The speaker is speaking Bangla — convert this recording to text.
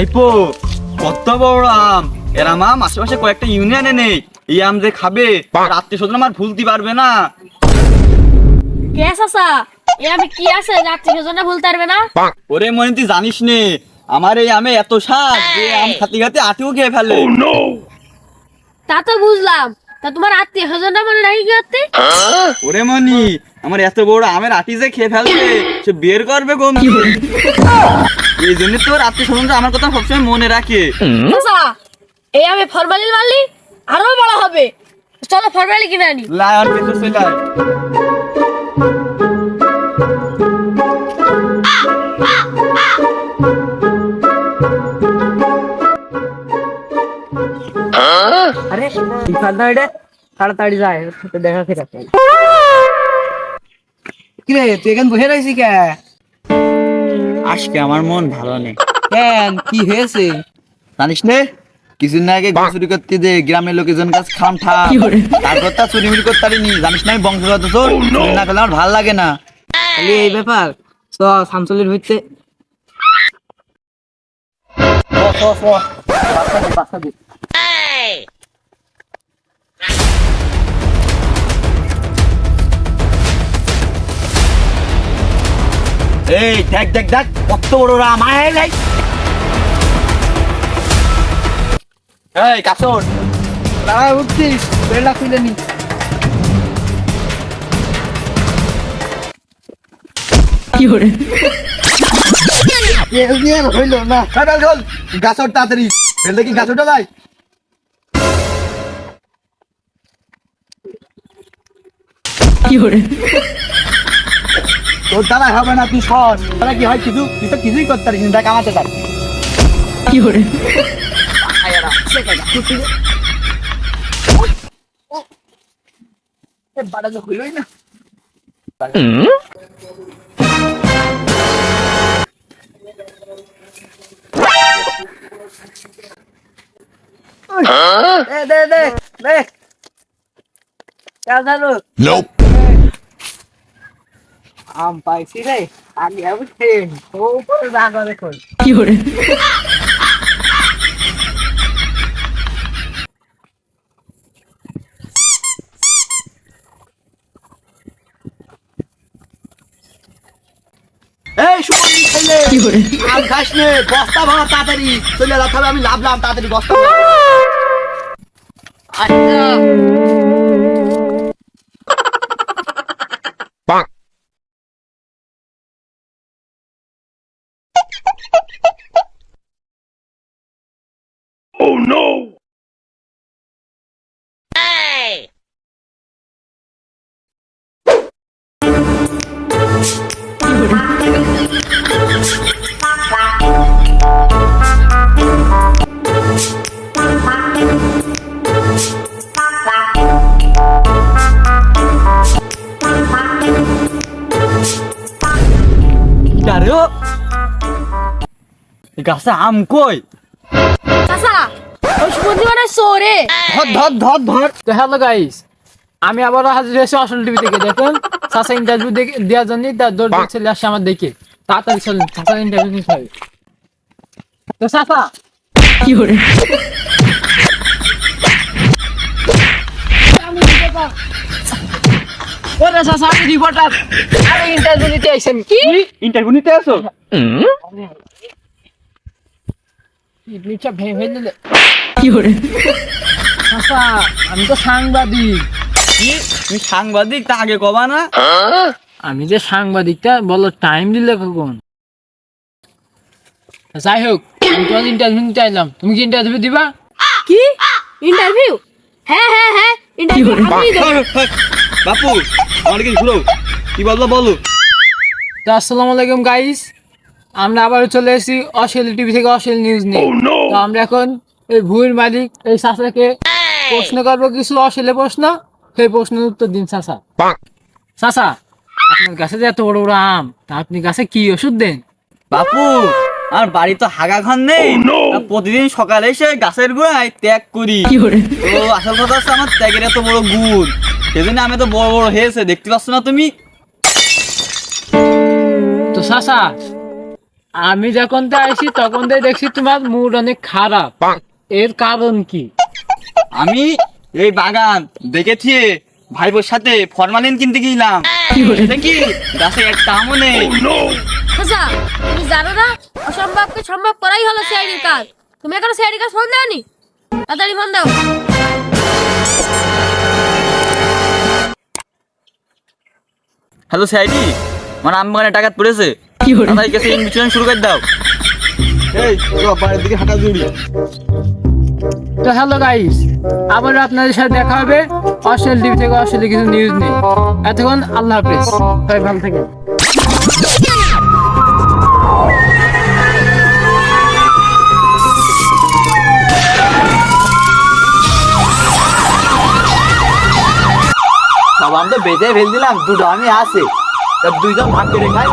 ভাইপো কত বড় আম, এর আম আশেপাশে কয়েকটা ইউনিয়নে নেই। এই আম যে খাবে রাত্রে স্বজন আমার ভুলতে পারবে না। কে চাচা এ আমি কি আছে রাত্রি জন্য ভুলতে পারবে না? ওরে মনে তুই জানিস নে, আমার এই আমে এত স্বাদ যে আম খাতে খাতে আটিও খেয়ে ফেলে। তা তো বুঝলাম, তা তোমার আত্মীয় স্বজনরা মনে রাখি কি করতে? ওরে মনি, আমার এত বড় আমের আটি যে খেয়ে ফেলবে সে বের করবে কোন এই জন্য তো রাত্রি স্বজনরা আমার কথা সবসময় মনে রাখে। চাচা এই আমি ফরমালিন মারলি আরো বড় হবে, চলো ফরমালিন কিনে আনি। লায়ন পেছর চলে আয়। আরে বিশাল না এটা, তাড়াতাড়ি যায় দেখা ফেরা। কি রে তুই এখানে বসে রয়েছি কে? আজকে আমার মন ভালো নেই। কেন কি হয়েছে? জানিস নে, কিছুদিন আগে গরু চুরি করতে যে গ্রামের লোকেজন কাছে খাম ঠা, তারপর তা চুরি মুড়ি করতে পারিনি। জানিস না আমি বংশগত চোর, চুরি না করলে আমার ভালো লাগে না। খালি এই ব্যাপার তো শামসুলের হইতে এই দেখ দেখ দেখ কত বড় রাম, আয় আয় আয়। এই কাছর দাঁড়া উঠছিস, বেড়া খুলে নি। হইল না, গাছর তাড়াতাড়ি ফেল দেখি গাছরটা ভাই। তোর দ্বারা হবে না, তুই সর। তাহলে কি হয় কিছু, তুই তো কিছুই করতে পারিস না, দেখ আমাতে পার। বাড়া তো হইলই না। দে দে দে দে চল চালু। আম পাইছি রে, আমি বুঝছি ও উপরে জায়গা দেখুন। এই সুমন ছেলে, আম খাস নে, বস্তা ভাঙা তাড়াতাড়ি চলে যেতে হবে। আমি লাভলাম তাড়াতাড়ি বস্তা ভাঙা। আচ্ছা গাছে আম কই? চাচা ওই সুমন্দি মানে চোরে। ধর ধর ধর ধর। তো হ্যালো গাইস, আমি আবার হাজির হয়েছি আসল টিভি থেকে। দেখুন চাচা ইন্টারভিউ দেওয়ার জন্য তার দৌড় ছেলে আসছে আমার দেখে। তাড়াতাড়ি চলুন, চাচা ইন্টারভিউ নিতে হবে। তো চাচা ওরে চাচা আমি রিপোর্টার, আমি ইন্টারভিউ নিতে আইছেন। কি ইন্টারভিউ নিতে আসো? নিচে ভেঙে ফেলে দিলে। চাচা আমি তো সাংবাদিক। কি তুমি সাংবাদিক? তা আগে কবা না। আমি যে সাংবাদিকটা বলো টাইম দিলে কখন? যাই হোক আমি তোমার ইন্টারভিউ নিতে আইলাম, তুমি কি ইন্টারভিউ দিবা? কি ইন্টারভিউ? হ্যাঁ হ্যাঁ হ্যাঁ ইন্টারভিউ আমি দেব। বাপু আমার কি ঘুরো, কি বলবো বলো। তো আসসালামু আলাইকুম গাইস, আমরা আবার চলে এসেছি অশ্লীল টিভি থেকে অশ্লীল নিউজ নিয়ে। তো আমরা এখন এই ভুঁইয়ের মালিক এই চাচাকে প্রশ্ন করবো কিছু অশ্লীল প্রশ্ন, সেই প্রশ্নের উত্তর দিন চাচা। চাচা আপনার কাছে যে এত বড় বড় আম, তা আপনি গাছে কি ওষুধ দেন? বাপু আমার বাড়ি তো হাগা ঘর নেই, তা প্রতিদিন সকালে এসে গাছের গোড়ায় ত্যাগ করি। তো আসল কথা হচ্ছে আমার ত্যাগের এত বড় গুণ, সেজন্য আমি তো বড় বড় হয়েছে, দেখতে পাচ্ছ না তুমি? তো চাচা আমি যখন তো আসি তখন তো দেখছি তোমার মুড অনেক খারাপ, এর কারণ কি? আমি এই বাগান দেখেছি ভাইবোর সাথে ফরমালিন কিনতে গেলাম, দেখি গাছে একটা আমও নেই। আচ্ছা তুমি জানো না অসম্ভবকে সম্ভব করাই হলো সিআইডির কাজ। তুমি এখনো সিআইডির কাজ ফোন দাওনি, তাড়াতাড়ি ফোন দাও। হ্যালো সাইডি, আমার আম বাগানে টাকা পড়েছে, তাড়াতাড়ি কাছে ইনভিটেশন শুরু করে দাও। এই চল বাড়ির দিকে হাঁটা জুড়ি। তো হ্যালো গাইস, আবার আপনাদের সাথে দেখা হবে অস্ট্রেল টিভি থেকে অস্ট্রেলিয়া কিছু নিউজ নিয়ে। এতক্ষণ আল্লাহ হাফেজ, সবাই ভালো থাকেন। সব আম তো বেঁচে ফেল দিলাম, দুটো আমি আছে, তা দুইজন ভাগ করে খাই।